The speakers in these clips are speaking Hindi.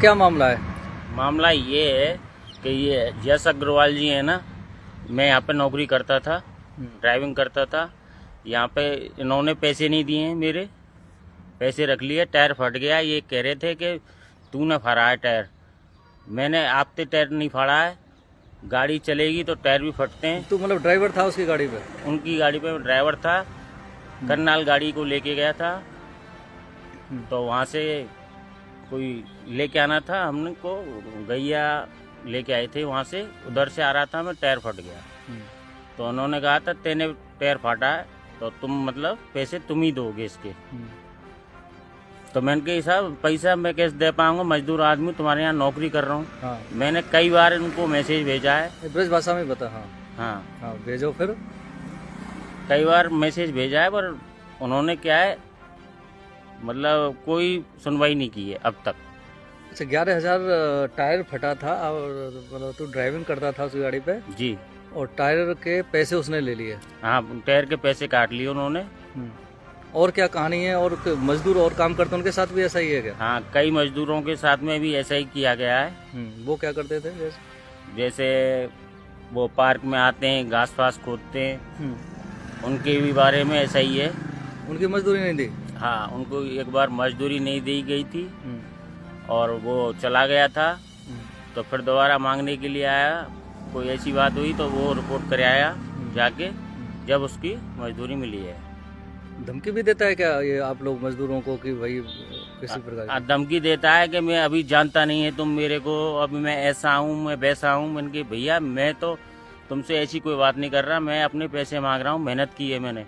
क्या मामला है? मामला ये है कि ये यश अग्रवाल जी है ना। मैं यहाँ पे नौकरी करता था, ड्राइविंग करता था। यहाँ पे इन्होंने पैसे नहीं दिए हैं, मेरे पैसे रख लिए। टायर फट गया, ये कह रहे थे कि तूने फाड़ा है टायर। मैंने आपसे टायर नहीं फाड़ा है, गाड़ी चलेगी तो टायर भी फटते हैं। तू मतलब ड्राइवर था उसकी गाड़ी पे? उनकी गाड़ी पे ड्राइवर था, करनाल गाड़ी को लेके गया था। तो वहाँ से कोई लेके आना था, हमने को गैया लेके आए थे वहाँ से। उधर से आ रहा था मैं, टायर फट गया। तो उन्होंने कहा था तेने टायर फाटा है तो तुम मतलब पैसे तुम ही दोगे इसके। तो मैंने कहा साहब पैसा मैं कैसे दे पाऊंगा, मजदूर आदमी, तुम्हारे यहाँ नौकरी कर रहा हूँ। हाँ। मैंने कई बार उनको मैसेज भेजा है। ब्रज भाषा में बता। हाँ हाँ हाँ, भेजो फिर। कई बार मैसेज भेजा है, पर उन्होंने क्या है मतलब कोई सुनवाई नहीं की है अब तक। अच्छा, 11,000 टायर फटा था और मतलब तू ड्राइविंग करता था उस गाड़ी पे, जी और टायर के पैसे उसने ले लिए? हाँ, टायर के पैसे काट लिए उन्होंने। और क्या कहानी है? और मजदूर और काम करते हैं उनके साथ भी ऐसा ही है क्या? हाँ, कई मजदूरों के साथ में भी ऐसा ही किया गया है। वो क्या करते थे जैसे वो पार्क में आते हैं, घास फास खोदते हैं, उनके भी बारे में ऐसा ही है। उनकी मजदूरी नहीं दी? हाँ, उनको एक बार मजदूरी नहीं दी गई थी और वो चला गया था। तो फिर दोबारा मांगने के लिए आया, कोई ऐसी बात हुई तो वो रिपोर्ट कर आया जाके, जब उसकी मजदूरी मिली है। धमकी भी देता है क्या ये आप लोग मजदूरों को कि भाई किसी प्रकार की? धमकी देता है कि मैं अभी जानता नहीं है तुम मेरे को, अभी मैं ऐसा हूँ, मैं वैसा हूँ। मैंने कहा भैया मैं तो तुमसे ऐसी कोई बात नहीं कर रहा, मैं अपने पैसे मांग रहा हूँ, मेहनत की है मैंने।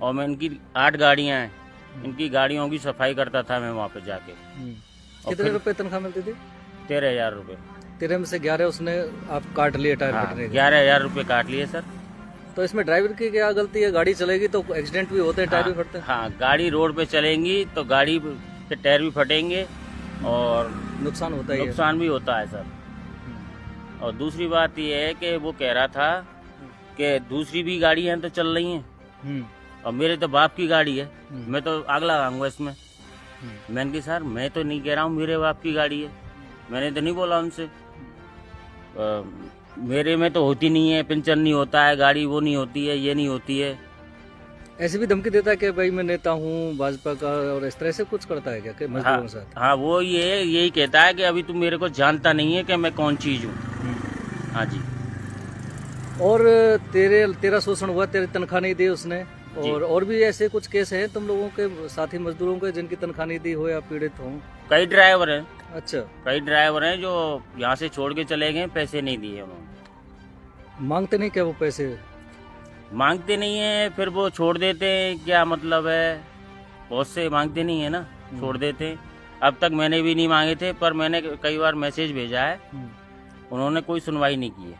और मैं इनकी 8 गाड़ियाँ हैं, इनकी गाड़ियों की सफाई करता था मैं वहाँ पे जाके। कितने रुपए तनख्वाह मिलती थी? 13,000 रुपये। 13 में से 11 उसने आप काट लिए टायर फटने के? 11,000 रुपये काट लिए सर। तो इसमें ड्राइवर की क्या गलती है? गाड़ी चलेगी तो एक्सीडेंट भी होते हैं, टायर भी फटते हैं। हाँ, गाड़ी रोड पे चलेंगी तो गाड़ी के टायर भी फटेंगे और नुकसान होता ही है। नुकसान भी होता है सर। और दूसरी बात ये है कि वो कह रहा था कि दूसरी भी गाड़ी हैं तो चल रही हैं और मेरे तो बाप की गाड़ी है, मैं तो आग लगाऊंगा इसमें। मैंने कहा सर मैं तो नहीं कह रहा हूँ मेरे बाप की गाड़ी है, मैंने तो नहीं बोला उनसे। मेरे में तो होती नहीं है, पंचर नहीं होता है गाड़ी, वो नहीं होती है, ये नहीं होती है। ऐसे भी धमकी देता है कि भाई मैं नेता हूँ भाजपा का, और इस तरह से कुछ करता है क्या कि मजदूरों के साथ? हाँ, वो यही कहता है कि अभी तुम मेरे को जानता नहीं है कि मैं कौन चीज हूँ। हाँ जी। और तेरा शोषण हुआ, तेरी तनख्वाह नहीं दी उसने? और भी ऐसे कुछ केस हैं तुम लोगों के साथी मजदूरों के जिनकी तनख्वाह नहीं दी हो या पीड़ित हो? कई ड्राइवर हैं। अच्छा, कई ड्राइवर हैं जो यहाँ से छोड़ के चले गए, पैसे नहीं दिए उन्होंने। मांगते नहीं क्या वो पैसे? मांगते नहीं है, फिर वो छोड़ देते हैं, क्या मतलब है? बहुत से मांगते नहीं है ना, छोड़ देते हैं। अब तक मैंने भी नहीं मांगे थे, पर मैंने कई बार मैसेज भेजा है, उन्होंने कोई सुनवाई नहीं की है,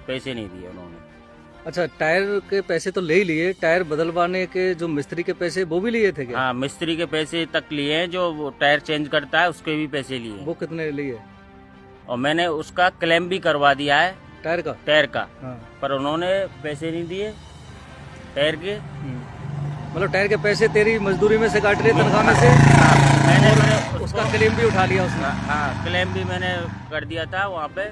पैसे नहीं दिए उन्होंने। अच्छा, टायर के पैसे तो ले ही लिए, टायर बदलवाने के जो मिस्त्री के पैसे वो भी लिए थे क्या? हाँ, मिस्त्री के पैसे तक लिए हैं, जो वो टायर चेंज करता है उसके भी पैसे लिए हैं। वो कितने लिए? और मैंने उसका क्लेम भी करवा दिया है, टायर का। हाँ। पर उन्होंने पैसे नहीं दिए टायर के। मतलब टायर के पैसे तेरी मजदूरी में से काट रहे, तनख्वाह में से? मैंने उसका क्लेम भी उठा लिया उसने? हाँ, क्लेम भी मैंने कर दिया था वहाँ पे।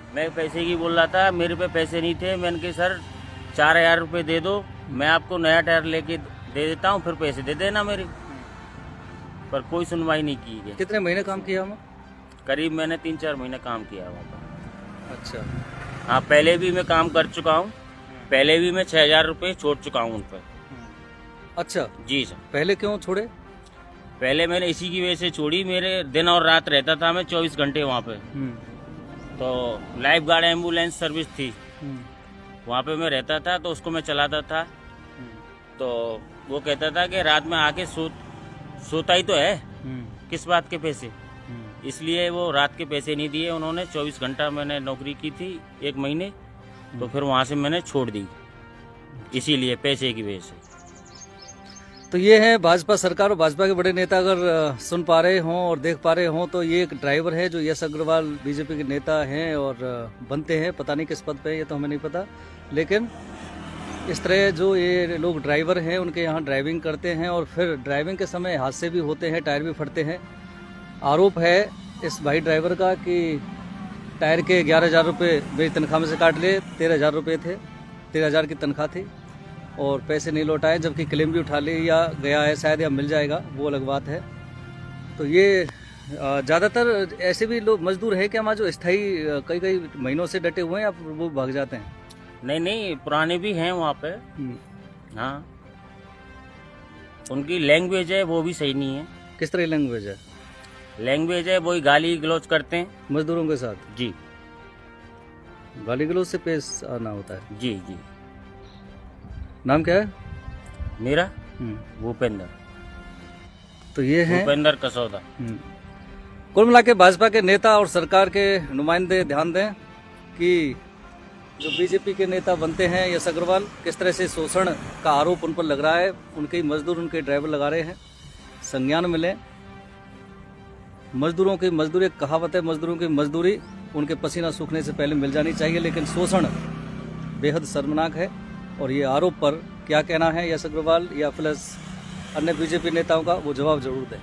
मैं पैसे की बोल रहा था, मेरे पे पैसे नहीं थे। मैंने कहा सर 4,000 रुपये दे दो, मैं आपको नया टायर लेके दे देता हूँ, फिर पैसे दे देना मेरे। पर कोई सुनवाई नहीं की गई। कितने महीने काम किया हम? करीब मैंने 3-4 महीने काम किया वहाँ पर। अच्छा। हाँ, पहले भी मैं काम कर चुका हूँ, पहले भी मैं 6,000 रुपये छोड़ चुका हूँ उन पर। अच्छा जी सर। पहले क्यों छोड़े? पहले मैंने इसी की वजह से छोड़ी, मेरे दिन और रात रहता था मैं 24 घंटे वहाँ पे। तो लाइफ गार्ड एम्बुलेंस सर्विस थी, वहाँ पे मैं रहता था, तो उसको मैं चलाता था। तो वो कहता था कि रात में आके सोता ही तो है, किस बात के पैसे। इसलिए वो रात के पैसे नहीं दिए उन्होंने। 24 घंटा मैंने नौकरी की थी 1 महीने, तो फिर वहाँ से मैंने छोड़ दी, इसीलिए पैसे की वजह से। तो ये है भाजपा सरकार और भाजपा के बड़े नेता अगर सुन पा रहे हों और देख पा रहे हों, तो ये एक ड्राइवर है जो यश अग्रवाल बीजेपी के नेता हैं और बनते हैं, पता नहीं किस पद पे, ये तो हमें नहीं पता। लेकिन इस तरह जो ये लोग ड्राइवर हैं उनके यहाँ ड्राइविंग करते हैं और फिर ड्राइविंग के समय हादसे भी होते हैं, टायर भी फटते हैं। आरोप है इस भाई ड्राइवर का कि टायर के 11,000 रुपये मेरी तनख्वाह में से काट लिए। 13,000 रुपये थे, 13,000 की तनख्वाह थी और पैसे नहीं लौटाए, जबकि क्लेम भी उठा लिया गया है, शायद या मिल जाएगा, वो अलग बात है। तो ये ज़्यादातर ऐसे भी लोग मजदूर हैं क्या, जो स्थायी कई कई महीनों से डटे हुए हैं या वो भाग जाते हैं? नहीं नहीं, पुराने भी हैं वहाँ पे। हाँ, उनकी लैंग्वेज है वो भी सही नहीं है। किस तरह लैंग्वेज है? लैंग्वेज है वही गाली गलौज करते हैं मजदूरों के साथ? जी गाली गलौज से पेश आना होता है। जी जी। नाम क्या है? मेरा भूपेंद्र। तो ये है भूपेंद्र कसौदा। कुल मिला के भाजपा के नेता और सरकार के नुमाइंदे ध्यान दें कि जो बीजेपी के नेता बनते हैं यश अग्रवाल, किस तरह से शोषण का आरोप उन पर लग रहा है। उनके मजदूर, उनके ड्राइवर लगा रहे हैं। संज्ञान मिले। मजदूरों की मजदूरी, एक कहावत है, मजदूरों की मजदूरी उनके पसीना सूखने से पहले मिल जानी चाहिए, लेकिन शोषण बेहद शर्मनाक है। और ये आरोप पर क्या कहना है यश अग्रवाल या प्लस अन्य बीजेपी नेताओं का, वो जवाब जरूर दें।